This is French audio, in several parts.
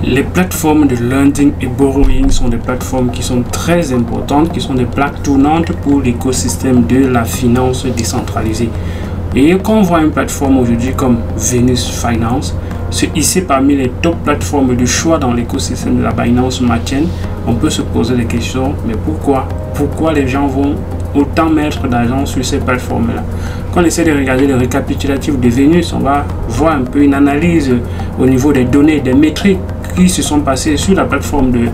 Les plateformes de lending et borrowing sont des plateformes qui sont très importantes, qui sont des plaques tournantes pour l'écosystème de la finance décentralisée. Et quand on voit une plateforme aujourd'hui comme Venus Finance se hisser parmi les top plateformes de choix dans l'écosystème de la Binance Smart Chain, on peut se poser des questions, mais pourquoi les gens vont autant mettre d'argent sur ces plateformes-là? Quand on essaie de regarder le récapitulatif de Venus, on va voir un peu une analyse au niveau des données, des métriques qui se sont passées sur la plateforme de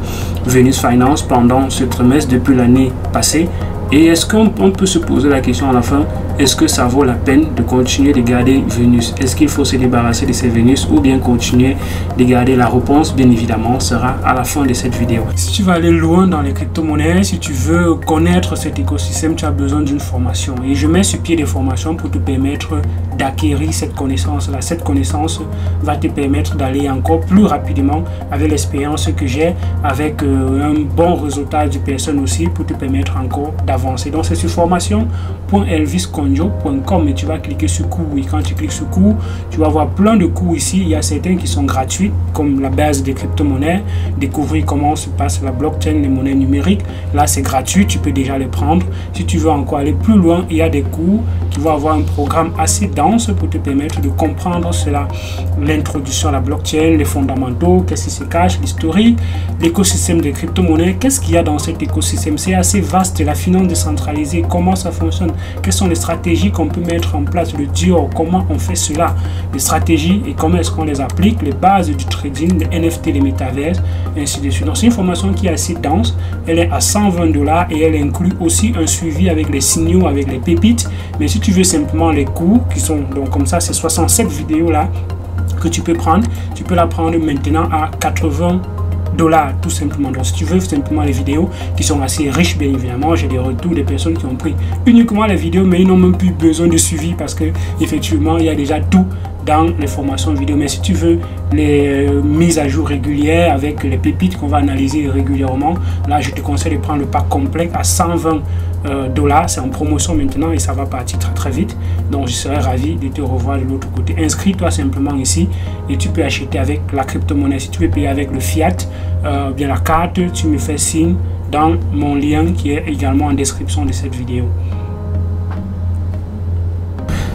Venus Finance pendant ce trimestre depuis l'année passée. Et est-ce qu'on peut se poser la question à la fin, est-ce que ça vaut la peine de continuer de garder Venus? Est-ce qu'il faut se débarrasser de ces Venus ou bien continuer de garder? La réponse, bien évidemment, sera à la fin de cette vidéo. Si tu veux aller loin dans les crypto-monnaies, si tu veux connaître cet écosystème, tu as besoin d'une formation. Et je mets sur pied des formations pour te permettre d'acquérir cette connaissance-là. Cette connaissance va te permettre d'aller encore plus rapidement avec l'expérience que j'ai, avec un bon résultat du personne aussi pour te permettre encore d'avancer. Donc c'est sur formation.elvisconjo.com et tu vas cliquer sur cours. Et quand tu cliques sur cours, tu vas voir plein de cours ici. Il y a certains qui sont gratuits, comme la base des crypto-monnaies, découvrir comment se passe la blockchain, les monnaies numériques. Là c'est gratuit, tu peux déjà les prendre. Si tu veux encore aller plus loin, il y a des cours qui vont avoir un programme assez dense pour te permettre de comprendre cela, l'introduction à la blockchain, les fondamentaux, qu'est-ce qui se cache, l'historique, l'écosystème des crypto-monnaies, qu'est-ce qu'il y a dans cet écosystème. C'est assez vaste, la finance décentralisée, comment ça fonctionne, quelles sont les stratégies qu'on peut mettre en place, le DIOR, comment on fait cela, les stratégies et comment est-ce qu'on les applique, les bases du trading, les NFT, les métaverses, ainsi de suite. Donc c'est une formation qui est assez dense, elle est à 120 $ et elle inclut aussi un suivi avec les signaux, avec les pépites. Mais si tu veux simplement les cours qui sont donc comme ça, c'est 67 vidéos là que tu peux prendre. Tu peux la prendre maintenant à 80 $ tout simplement. Donc si tu veux simplement les vidéos qui sont assez riches, bien évidemment, j'ai des retours des personnes qui ont pris uniquement les vidéos, mais ils n'ont même plus besoin de suivi parce que effectivement il y a déjà tout dans les formations vidéo. Mais si tu veux les mises à jour régulières avec les pépites qu'on va analyser régulièrement, là je te conseille de prendre le pack complet à 120 $. C'est en promotion maintenant et ça va partir très très vite. Donc je serais ravi de te revoir de l'autre côté. Inscris-toi simplement ici et tu peux acheter avec la crypto-monnaie. Si tu veux payer avec le fiat, bien la carte, tu me fais signe dans mon lien qui est également en description de cette vidéo.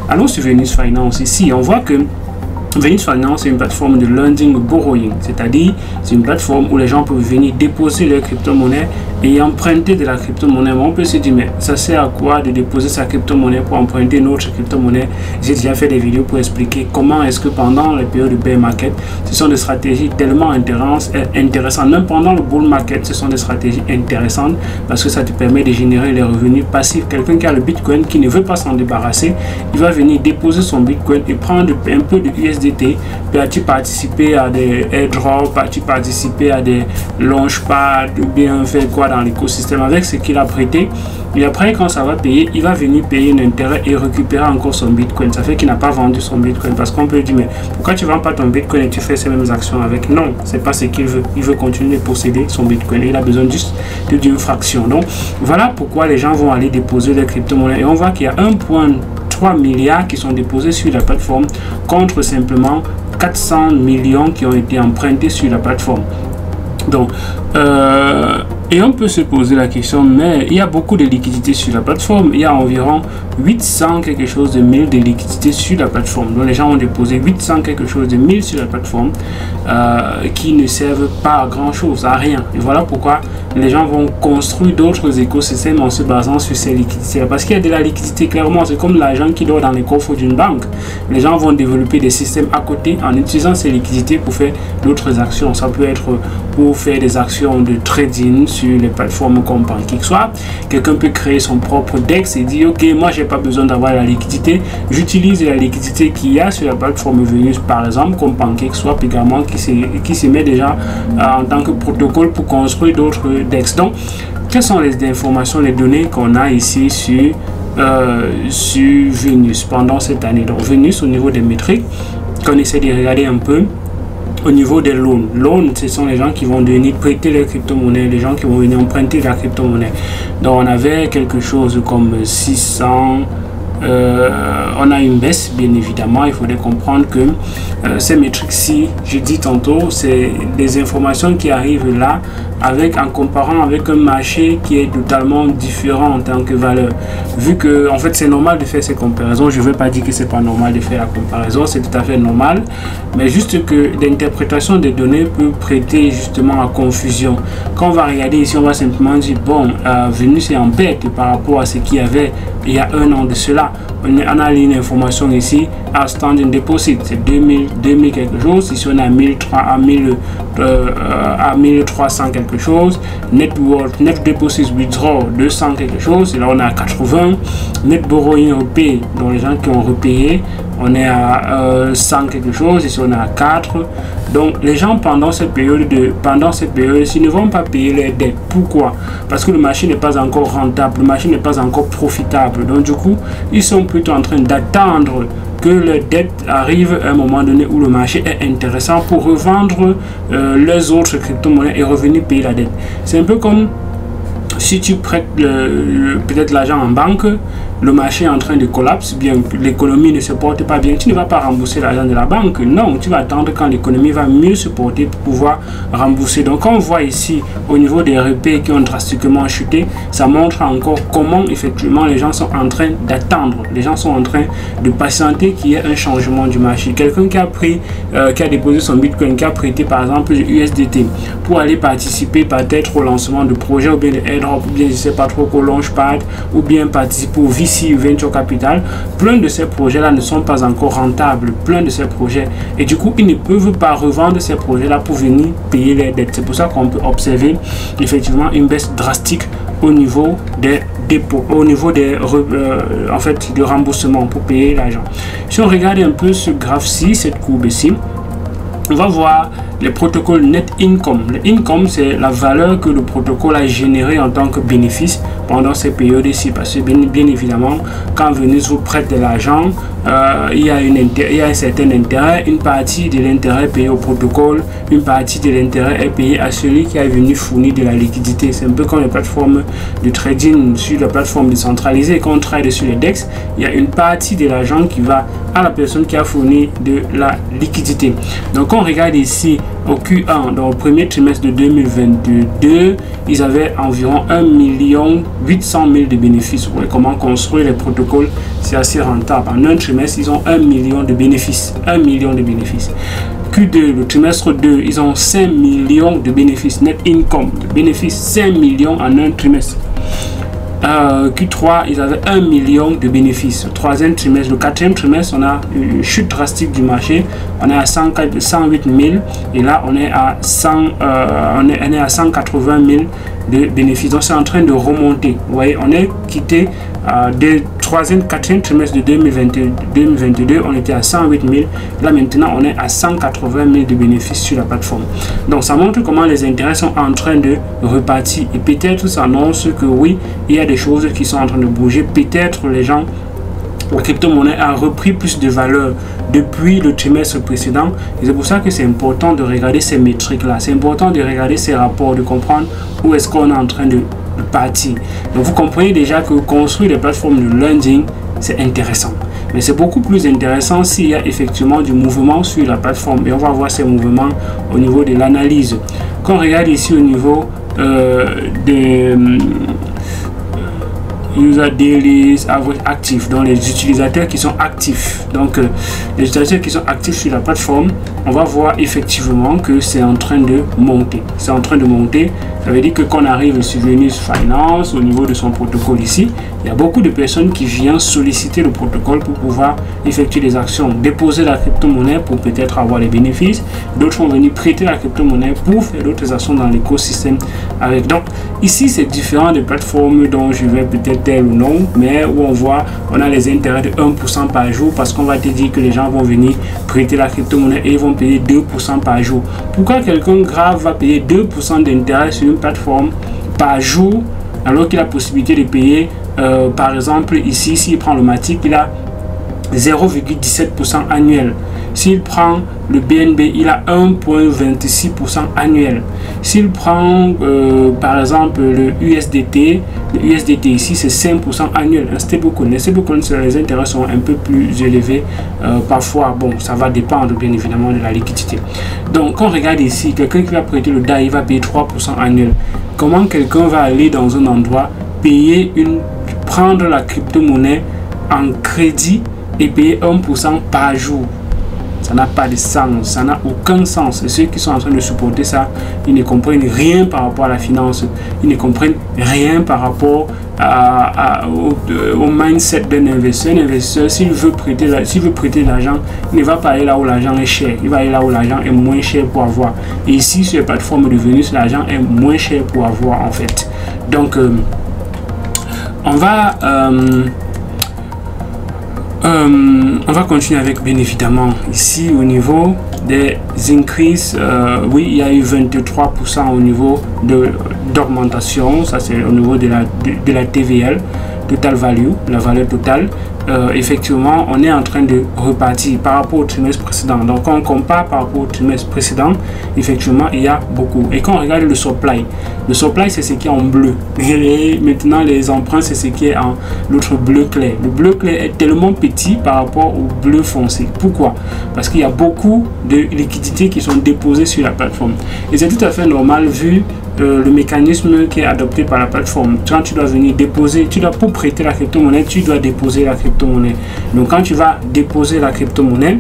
Allons sur Venus Finance. Ici, on voit que Venus Finance est une plateforme de lending borrowing, c'est-à-dire c'est une plateforme où les gens peuvent venir déposer leur crypto-monnaie et emprunter de la crypto-monnaie. On peut se dire, mais ça sert à quoi de déposer sa crypto-monnaie pour emprunter une autre crypto-monnaie? J'ai déjà fait des vidéos pour expliquer comment est-ce que pendant les périodes de bear market, ce sont des stratégies tellement intéressantes. Même pendant le bull market, ce sont des stratégies intéressantes parce que ça te permet de générer les revenus passifs. Quelqu'un qui a le Bitcoin, qui ne veut pas s'en débarrasser, il va venir déposer son Bitcoin et prendre un peu de USDT. Peut-tu participer à des airdrops, peut-tu participer à des launchpads ou bien faire quoi dans l'écosystème avec ce qu'il a prêté, et après quand ça va payer, il va venir payer un intérêt et récupérer encore son Bitcoin. Ça fait qu'il n'a pas vendu son Bitcoin, parce qu'on peut dire, mais pourquoi tu ne vends pas ton Bitcoin et tu fais ces mêmes actions avec? Non, c'est pas ce qu'il veut. Il veut continuer de posséder son Bitcoin et il a besoin juste d'une fraction. Donc voilà pourquoi les gens vont aller déposer les crypto-monnaies et on voit qu'il y a 1,3 milliard qui sont déposés sur la plateforme contre simplement 400 millions qui ont été empruntés sur la plateforme. Donc et on peut se poser la question, mais il y a beaucoup de liquidités sur la plateforme. Il y a environ 800 quelque chose de 1000 de liquidités sur la plateforme. Donc les gens ont déposé 800 quelque chose de 1000 sur la plateforme qui ne servent pas à grand chose, à rien. Et voilà pourquoi les gens vont construire d'autres écosystèmes en se basant sur ces liquidités. Parce qu'il y a de la liquidité, clairement, c'est comme l'argent qui dort dans les coffres d'une banque. Les gens vont développer des systèmes à côté en utilisant ces liquidités pour faire d'autres actions. Ça peut être pour faire des actions de trading sur les plateformes comme PancakeSwap. Quelqu'un peut créer son propre DEX et dire, ok, moi j'ai pas besoin d'avoir la liquidité, j'utilise la liquidité qu'il y a sur la plateforme Venus, par exemple, comme PancakeSwap également, qui se met déjà en tant que protocole pour construire d'autres DEX. Donc, quelles sont les informations, les données qu'on a ici sur Venus pendant cette année? Donc, Venus, au niveau des métriques, qu'on essaie de regarder un peu, au niveau des loans. Loans, ce sont les gens qui vont venir prêter les crypto-monnaies, les gens qui vont venir emprunter la crypto-monnaie. Donc, on avait quelque chose comme 600, on a une baisse, bien évidemment. Il faudrait comprendre que ces métriques-ci, je dis tantôt, c'est des informations qui arrivent là en comparant avec un marché qui est totalement différent en tant que valeur. Vu que, en fait, c'est normal de faire ces comparaisons. Je ne veux pas dire que c'est pas normal de faire la comparaison, c'est tout à fait normal. Mais juste que l'interprétation des données peut prêter justement à confusion. Quand on va regarder ici, on va simplement dire, bon, Venus est en perte par rapport à ce qu'il y avait il y a un an de cela. On a une information ici, outstanding deposit, c'est 2000 quelque chose. Ici, on a 1300 quelque chose. Net deposit withdraw, 200 quelque chose. Et là, on est à 80. Net borrowing repay, donc les gens qui ont repayé, on est à 100 quelque chose. Ici, on est à 4. Donc, les gens, pendant cette période, ils ne vont pas payer leurs dettes. Pourquoi? Parce que le marché n'est pas encore rentable, le marché n'est pas encore profitable. Donc, du coup, ils sont plutôt en train d'attendre que leurs dettes arrivent à un moment donné où le marché est intéressant pour revendre leurs autres crypto-monnaies et revenir payer la dette. C'est un peu comme si tu prêtes peut-être l'argent en banque, le marché est en train de collapser, bien l'économie ne se porte pas bien, tu ne vas pas rembourser l'argent de la banque. Non, tu vas attendre quand l'économie va mieux se porter pour pouvoir rembourser. Donc, on voit ici au niveau des repais qui ont drastiquement chuté, ça montre encore comment effectivement les gens sont en train d'attendre, les gens sont en train de patienter qu'il y ait un changement du marché. Quelqu'un qui a qui a déposé son Bitcoin, qui a prêté par exemple du USDT pour aller participer peut-être au lancement de projets ou bien de airdrop, ou bien je sais pas trop qu'au launchpad, ou bien participer au VC Venture Capital, plein de ces projets-là ne sont pas encore rentables, plein de ces projets. Et du coup, ils ne peuvent pas revendre ces projets-là pour venir payer les dettes. C'est pour ça qu'on peut observer effectivement une baisse drastique au niveau des dépôts, au niveau des en fait, de remboursement pour payer l'argent. Si on regarde un peu ce graphe-ci, cette courbe ici, on va voir les protocoles net income. Le income, c'est la valeur que le protocole a générée en tant que bénéfice pendant ces périodes ici. Parce que bien évidemment, quand Venus vous prête de l'argent, il y a un certain intérêt. Une partie de l'intérêt est payée au protocole, une partie de l'intérêt est payée à celui qui a venu fournir de la liquidité. C'est un peu comme les plateformes de trading sur la plateforme décentralisée. Quand on trade sur les DEX, il y a une partie de l'argent qui va à la personne qui a fourni de la liquidité. Donc, quand on regarde ici au Q1, dans le premier trimestre de 2022, ils avaient environ 1 800 000 de bénéfices. Vous voyez comment construire les protocoles, c'est assez rentable. En un trimestre, ils ont 1 million de bénéfices. 1 million de bénéfices. Q2, le trimestre 2, ils ont 5 millions de bénéfices. Net income, de bénéfices 5 millions en un trimestre. Q3, ils avaient 1 million de bénéfices. Le troisième trimestre, le quatrième trimestre, on a une chute drastique du marché. On est à 108 000 et là, on est à 180 000 de bénéfices. Donc, c'est en train de remonter. Vous voyez, on est quitté des troisième, quatrième trimestre de 2022, on était à 108 000. Là, maintenant, on est à 180 000 de bénéfices sur la plateforme. Donc, ça montre comment les intérêts sont en train de repartir. Et peut-être ça annonce que oui, il y a des choses qui sont en train de bouger. Peut-être les gens, la crypto-monnaie a repris plus de valeur depuis le trimestre précédent. Et c'est pour ça que c'est important de regarder ces métriques-là. C'est important de regarder ces rapports, de comprendre où est-ce qu'on est en train de partir. Donc, vous comprenez déjà que construire des plateformes de lending, c'est intéressant. Mais c'est beaucoup plus intéressant s'il y a effectivement du mouvement sur la plateforme. Et on va voir ces mouvements au niveau de l'analyse. Quand on regarde ici au niveau des user daily average actifs, donc les utilisateurs qui sont actifs, donc les utilisateurs qui sont actifs sur la plateforme, on va voir effectivement que c'est en train de monter. C'est en train de monter. Ça veut dire que quand on arrive sur Venus Finance, au niveau de son protocole ici, il y a beaucoup de personnes qui viennent solliciter le protocole pour pouvoir effectuer des actions, déposer la crypto-monnaie pour peut-être avoir les bénéfices. D'autres vont venir prêter la crypto-monnaie pour faire d'autres actions dans l'écosystème avec. Donc ici, c'est différent des plateformes dont je vais peut-être tel ou non, mais où on voit, on a les intérêts de 1% par jour parce qu'on va te dire que les gens vont venir prêter la crypto-monnaie et ils vont payer 2% par jour. Pourquoi quelqu'un grave va payer 2% d'intérêt sur une plateforme par jour alors qu'il a la possibilité de payer par exemple ici, s'il prend le Matic, il a 0,17% annuel. S'il prend le BNB, il a 1,26% annuel. S'il prend par exemple le USDT ici c'est 5% annuel, un stablecoin. Les stablecoins, les intérêts sont un peu plus élevés. Parfois, bon, ça va dépendre bien évidemment de la liquidité. Donc, quand on regarde ici, quelqu'un qui va prêter le DAI, il va payer 3% annuel. Comment quelqu'un va aller dans un endroit, prendre la crypto-monnaie en crédit et payer 1% par jour? Ça n'a pas de sens, ça n'a aucun sens. Et ceux qui sont en train de supporter ça, ils ne comprennent rien par rapport à la finance, ils ne comprennent rien par rapport au mindset d'un investisseur. Un investisseur, s'il veut prêter l'argent, il ne va pas aller là où l'argent est cher, il va aller là où l'argent est moins cher pour avoir. Et ici, sur les plateformes de Venus, l'argent est moins cher pour avoir en fait. Donc, on va continuer avec bien évidemment ici au niveau des increases. Oui, il y a eu 23% au niveau d'augmentation. Ça c'est au niveau de la TVL, Total Value, la valeur totale. Effectivement, on est en train de repartir par rapport au trimestre précédent. Donc, quand on compare par rapport au trimestre précédent, effectivement, il y a beaucoup. Et quand on regarde le supply c'est ce qui est en bleu. Et maintenant, les emprunts, c'est ce qui est en l'autre bleu clair. Le bleu clair est tellement petit par rapport au bleu foncé. Pourquoi? Parce qu'il y a beaucoup de liquidités qui sont déposées sur la plateforme. Et c'est tout à fait normal vu le mécanisme qui est adopté par la plateforme. Quand tu dois venir déposer, pour prêter la crypto-monnaie, tu dois déposer la crypto-monnaie. Donc quand tu vas déposer la crypto-monnaie,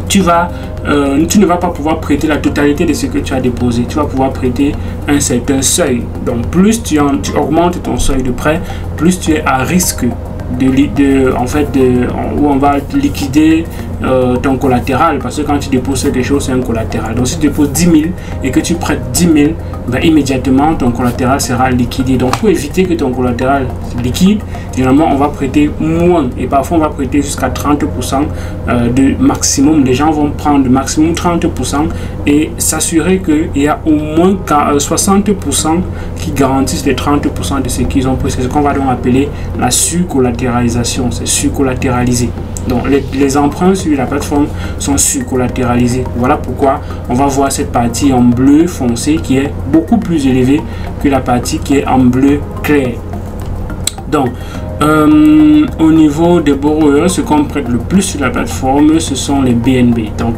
tu ne vas pas pouvoir prêter la totalité de ce que tu as déposé. Tu vas pouvoir prêter un certain seuil. Donc plus tu augmentes ton seuil de prêt, plus tu es à risque où on va liquider ton collatéral, parce que quand tu déposes quelque chose, c'est un collatéral. Donc si tu déposes 10 000 et que tu prêtes 10 000, ben, immédiatement ton collatéral sera liquidé. Donc pour éviter que ton collatéral liquide, généralement on va prêter moins, et parfois on va prêter jusqu'à 30% de maximum. Les gens vont prendre maximum 30% et s'assurer qu'il y a au moins 60% qui garantissent les 30% de ce qu'ils ont pris. C'est ce qu'on va donc appeler la surcollatéralisation. C'est surcollatéralisé. Donc les emprunts sur la plateforme sont surcollatéralisés. Voilà pourquoi on va voir cette partie en bleu foncé qui est beaucoup plus élevée que la partie qui est en bleu clair. Donc au niveau des borrowers, ce qu'on prête le plus sur la plateforme, ce sont les BNB. Donc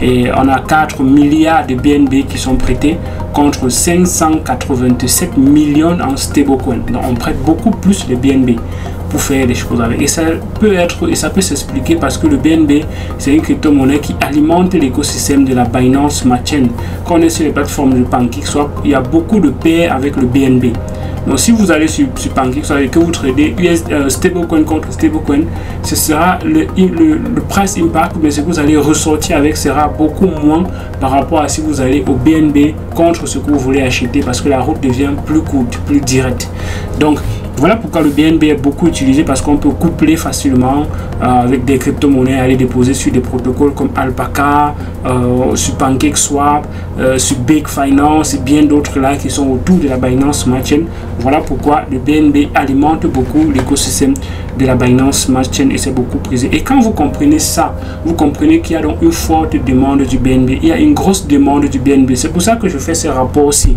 et on a 4 milliards de BNB qui sont prêtés contre 587 millions en stablecoin. Donc on prête beaucoup plus les BNB pour faire des choses avec. Et ça peut s'expliquer parce que le BNB, c'est une crypto-monnaie qui alimente l'écosystème de la Binance Smart Chain. Quand on est sur les plateformes de PancakeSwap, il y a beaucoup de pairs avec le BNB. Donc si vous allez sur PancakeSwap et que vous tradez stablecoin contre stablecoin, ce sera le price impact, mais ce que vous allez ressortir avec sera beaucoup moins par rapport à si vous allez au BNB contre ce que vous voulez acheter, parce que la route devient plus courte, plus directe. Donc voilà pourquoi le BNB est beaucoup utilisé, parce qu'on peut coupler facilement avec des crypto-monnaies, aller déposer sur des protocoles comme Alpaca, sur PancakeSwap, sur Big Finance et bien d'autres là qui sont autour de la Binance Smart Chain. Voilà pourquoi le BNB alimente beaucoup l'écosystème de la Binance Smart Chain et c'est beaucoup prisé. Et quand vous comprenez ça, vous comprenez qu'il y a donc une forte demande du BNB. Il y a une grosse demande du BNB. C'est pour ça que je fais ces rapports aussi.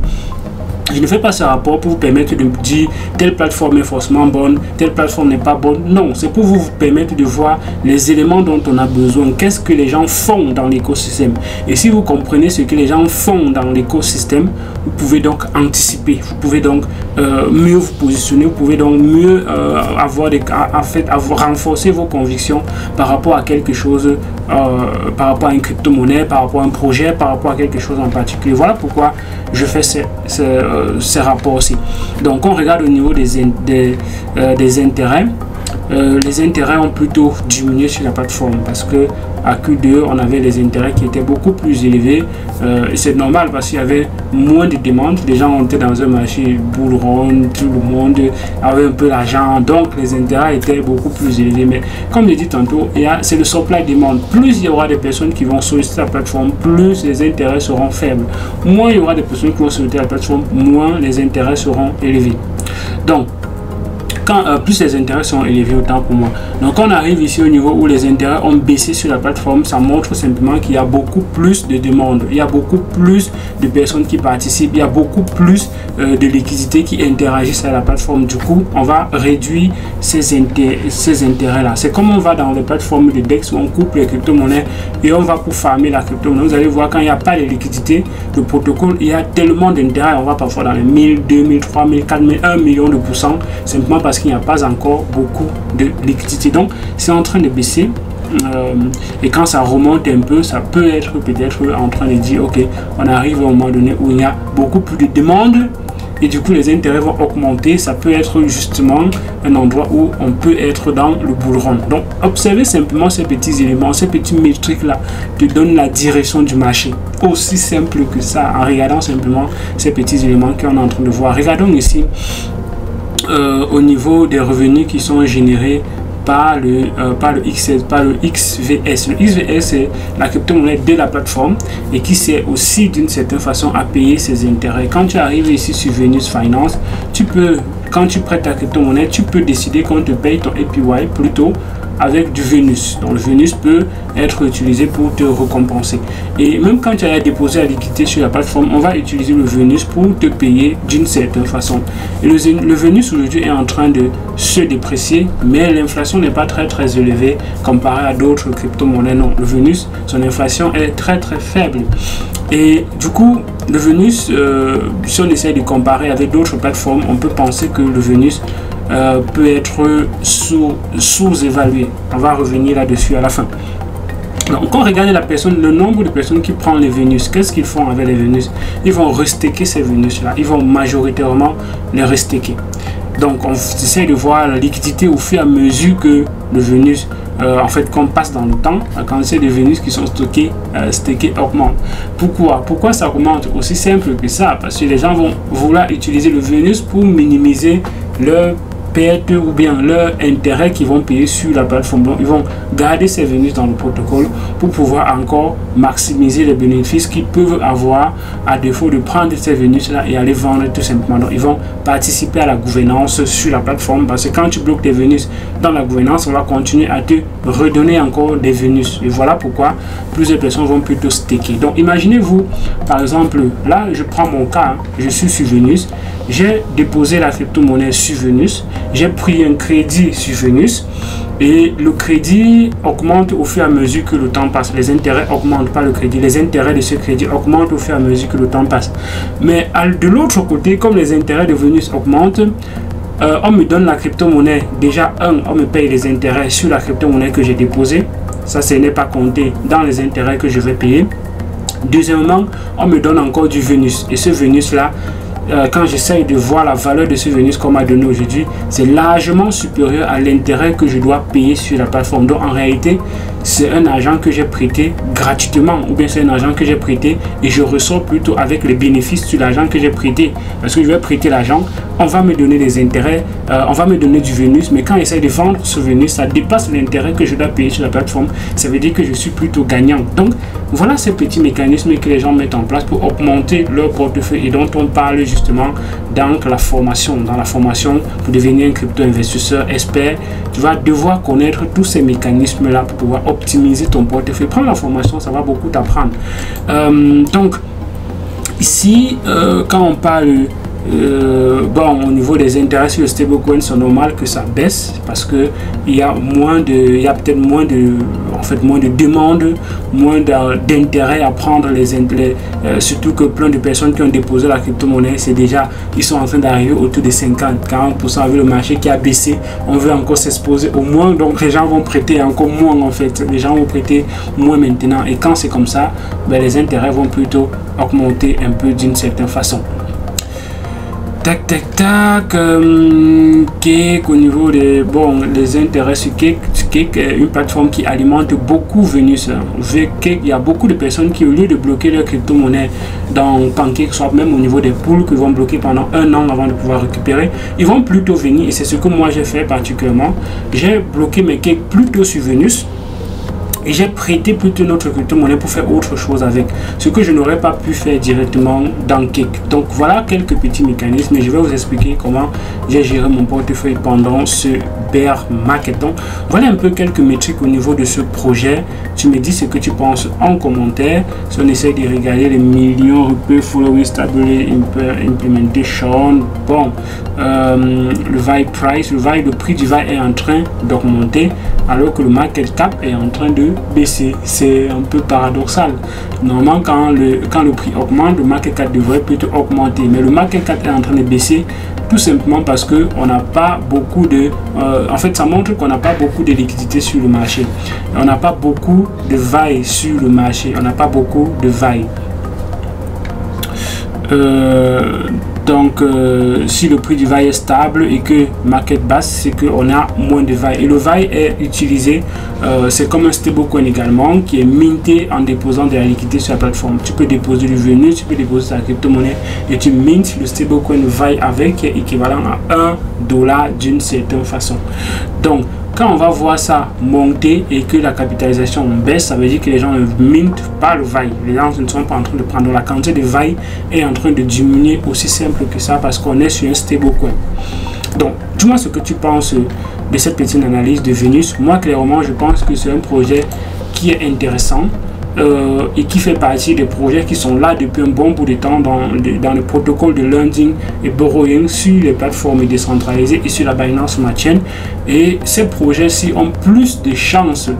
Je ne fais pas ce rapport pour vous permettre de dire telle plateforme est forcément bonne, telle plateforme n'est pas bonne. Non, c'est pour vous permettre de voir les éléments dont on a besoin. Qu'est-ce que les gens font dans l'écosystème? Et si vous comprenez ce que les gens font dans l'écosystème, vous pouvez donc anticiper, vous pouvez donc mieux vous positionner, vous pouvez donc mieux renforcer vos convictions par rapport à quelque chose, par rapport à une crypto-monnaie, par rapport à un projet, par rapport à quelque chose en particulier. Voilà pourquoi je fais ces rapports aussi. Donc on regarde au niveau des intérêts. Les intérêts ont plutôt diminué sur la plateforme parce que à Q2 on avait les intérêts qui étaient beaucoup plus élevés. C'est normal parce qu'il y avait moins de demandes. Les gens étaient dans un marché bull run, tout le monde avait un peu l'argent, donc les intérêts étaient beaucoup plus élevés. Mais comme je dis tantôt, c'est le supply demande. Plus il y aura des personnes qui vont solliciter la plateforme, plus les intérêts seront faibles. Moins il y aura des personnes qui vont solliciter la plateforme, moins les intérêts seront élevés. Donc plus les intérêts sont élevés, autant pour moi. Donc on arrive ici au niveau où les intérêts ont baissé sur la plateforme, ça montre simplement qu'il y a beaucoup plus de demandes, il y a beaucoup plus de personnes qui participent, il y a beaucoup plus de liquidités qui interagissent à la plateforme. Du coup, on va réduire ces intérêts-là. C'est comme on va dans les plateformes de DEX où on coupe les crypto-monnaies et on va pour farmer la crypto-monnaie. Vous allez voir, quand il n'y a pas de liquidité, le protocole, il y a tellement d'intérêts, on va parfois dans les 1000, 2000, 3000, 4000, 1 million de pourcents, simplement parce qu'il n'y a pas encore beaucoup de liquidité. Donc, c'est en train de baisser. Et quand ça remonte un peu, ça peut être peut-être en train de dire ok, on arrive à un moment donné où il y a beaucoup plus de demandes et du coup les intérêts vont augmenter. Ça peut être justement un endroit où on peut être dans le bull run. Donc observez simplement ces petits éléments, ces petits métriques là te donnent la direction du marché. Aussi simple que ça, en regardant simplement ces petits éléments qu'on est en train de voir. Regardons ici au niveau des revenus qui sont générés par le XVS. Le XVS, c'est la crypto-monnaie de la plateforme et qui sert aussi d'une certaine façon à payer ses intérêts. Quand tu arrives ici sur Venus Finance, tu peux, quand tu prêtes ta crypto-monnaie, tu peux décider qu'on te paye ton APY plutôt avec du Venus. Donc le Venus peut être utilisé pour te récompenser. Et même quand tu as déposé la liquidité sur la plateforme, on va utiliser le Venus pour te payer d'une certaine façon. Et le Venus aujourd'hui est en train de se déprécier, mais l'inflation n'est pas très élevée comparé à d'autres crypto-monnaies. Non, le Venus, son inflation est très faible. Et du coup, le Venus, si on essaie de comparer avec d'autres plateformes, on peut penser que le Venus peut être sous-évalué. On va revenir là-dessus à la fin. Donc, quand on regarde la personne, le nombre de personnes qui prennent les Venus, qu'est-ce qu'ils font avec les Venus? Ils vont restaker ces Venus-là. Ils vont majoritairement les restaker. Donc, on essaie de voir la liquidité au fur et à mesure que le Venus, en fait, qu'on passe dans le temps, la quantité de Venus qui sont stockés augmente. Pourquoi ça augmente? Aussi simple que ça, parce que les gens vont vouloir utiliser le Venus pour minimiser leur perte ou bien leur intérêt qu'ils vont payer sur la plateforme. Donc, ils vont garder ces Venus dans le protocole pour pouvoir encore maximiser les bénéfices qu'ils peuvent avoir à défaut de prendre ces Venus là et aller vendre tout simplement. Donc, ils vont participer à la gouvernance sur la plateforme parce que quand tu bloques tes Venus dans la gouvernance, on va continuer à te redonner encore des Venus. Et voilà pourquoi plusieurs personnes vont plutôt staker. Donc, imaginez-vous, par exemple, là, je prends mon cas, hein, je suis sur Venus, j'ai déposé la crypto-monnaie sur Venus, j'ai pris un crédit sur Venus et le crédit augmente au fur et à mesure que le temps passe. Les intérêts augmentent, pas le crédit. Les intérêts de ce crédit augmentent au fur et à mesure que le temps passe. Mais de l'autre côté, comme les intérêts de Venus augmentent, on me donne la crypto-monnaie. Déjà, on me paye les intérêts sur la crypto-monnaie que j'ai déposée. Ça, ce n'est pas compté dans les intérêts que je vais payer. Deuxièmement, on me donne encore du Venus. Et ce Venus-là, quand j'essaye de voir la valeur de ce Venus qu'on m'a donné aujourd'hui, c'est largement supérieur à l'intérêt que je dois payer sur la plateforme. Donc en réalité, c'est un argent que j'ai prêté gratuitement ou bien c'est un argent que j'ai prêté et je ressors plutôt avec les bénéfices sur l'argent que j'ai prêté. Parce que je vais prêter l'argent, on va me donner des intérêts, on va me donner du Venus, mais quand j'essaie de vendre ce Venus, ça dépasse l'intérêt que je dois payer sur la plateforme. Ça veut dire que je suis plutôt gagnant. Donc voilà ces petits mécanismes que les gens mettent en place pour augmenter leur portefeuille et dont on parle justement dans la formation. Dans la formation pour devenir un crypto-investisseur expert, tu vas devoir connaître tous ces mécanismes-là pour pouvoir optimiser ton portefeuille. Prends la formation, ça va beaucoup t'apprendre. Donc ici, quand on parle bon, au niveau des intérêts sur le stablecoin, c'est normal que ça baisse parce que il y a peut-être moins de demandes, moins d'intérêt à prendre surtout que plein de personnes qui ont déposé la crypto-monnaie, c'est déjà, ils sont en train d'arriver autour de 50-40% avec le marché qui a baissé. On veut encore s'exposer au moins, donc les gens vont prêter encore moins en fait. Les gens vont prêter moins maintenant et quand c'est comme ça, ben, les intérêts vont plutôt augmenter un peu d'une certaine façon. Tac, Cake au niveau des les intérêts sur Cake. Cake est une plateforme qui alimente beaucoup Venus. Cake, il y a beaucoup de personnes qui, au lieu de bloquer leur crypto-monnaie dans Pancake, soit même au niveau des pools qu'ils vont bloquer pendant 1 an avant de pouvoir récupérer, ils vont plutôt venir, et c'est ce que moi j'ai fait particulièrement. J'ai bloqué mes Cakes plutôt sur Venus. et j'ai prêté plutôt notre crypto-monnaie pour faire autre chose avec, ce que je n'aurais pas pu faire directement dans Cake. Donc voilà quelques petits mécanismes et je vais vous expliquer comment j'ai géré mon portefeuille pendant ce bear market. Donc voilà un peu quelques métriques au niveau de ce projet. Tu me dis ce que tu penses en commentaire. Si on essaie de regarder les millions repas following stable implementation, bon, le VAI price, le prix du VAI est en train d'augmenter alors que le market cap est en train de baisser. C'est un peu paradoxal. Normalement, quand le prix augmente, le market cap devrait plutôt augmenter, mais le market cap est en train de baisser tout simplement parce que on n'a pas beaucoup de en fait ça montre qu'on n'a pas beaucoup de liquidité sur le marché, on n'a pas beaucoup de VAI sur le marché, on n'a pas beaucoup de VAI. Donc si le prix du VAI est stable et que market basse, c'est qu'on a moins de VAI, et le VAI est utilisé, c'est comme un stablecoin également qui est minté en déposant de la liquidité sur la plateforme. Tu peux déposer du Venus, tu peux déposer ta crypto-monnaie et tu mintes le stablecoin VAI avec, qui est équivalent à $1 d'une certaine façon. Donc quand on va voir ça monter et que la capitalisation baisse, ça veut dire que les gens ne mintent pas le VAI. Les gens ne sont pas en train de prendre. La quantité de VAI est en train de diminuer, aussi simple que ça, parce qu'on est sur un stablecoin. Donc, dis-moi ce que tu penses de cette petite analyse de Venus. Moi, clairement, je pense que c'est un projet qui est intéressant. Et qui fait partie des projets qui sont là depuis un bon bout de temps dans le protocole de lending et borrowing sur les plateformes décentralisées et sur la Binance Smart Chain. Et ces projets-ci ont plus de chances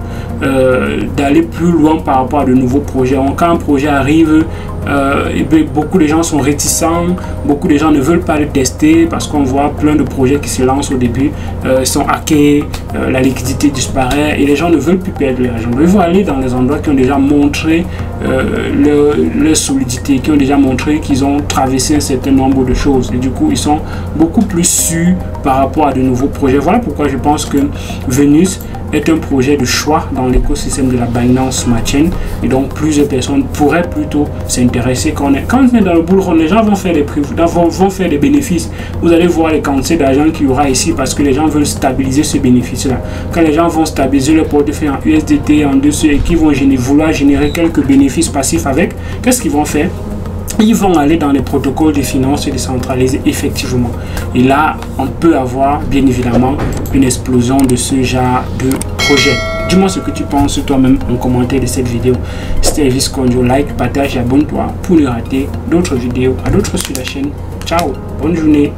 d'aller plus loin par rapport à de nouveaux projets. Quand un projet arrive, et bien, beaucoup de gens sont réticents, beaucoup de gens ne veulent pas le tester parce qu'on voit plein de projets qui se lancent au début, sont hackés, la liquidité disparaît et les gens ne veulent plus perdre l'argent. Il faut aller dans les endroits qui ont déjà montré leur solidité, qui ont déjà montré qu'ils ont traversé un certain nombre de choses et du coup ils sont beaucoup plus sûrs par rapport à de nouveaux projets. Voilà pourquoi je pense que Venus est un projet de choix dans l'écosystème de la Binance Smart Chain et donc plusieurs personnes pourraient plutôt s'intéresser. Quand on est dans le bull run, les gens vont faire des bénéfices. Vous allez voir les quantités d'argent qu'il y aura ici parce que les gens veulent stabiliser ce bénéfice-là. Quand les gens vont stabiliser leur portefeuille en USDT, en dessus et qu'ils vont vouloir générer quelques bénéfices passifs avec, qu'est-ce qu'ils vont faire? Ils vont aller dans les protocoles de finances décentralisés effectivement. Et là, on peut avoir bien évidemment une explosion de ce genre de projet. Dis-moi ce que tu penses toi-même en commentaire de cette vidéo. C'était Elvis Konjo, like, partage et abonne-toi pour ne rater d'autres vidéos à d'autres sur la chaîne. Ciao, bonne journée.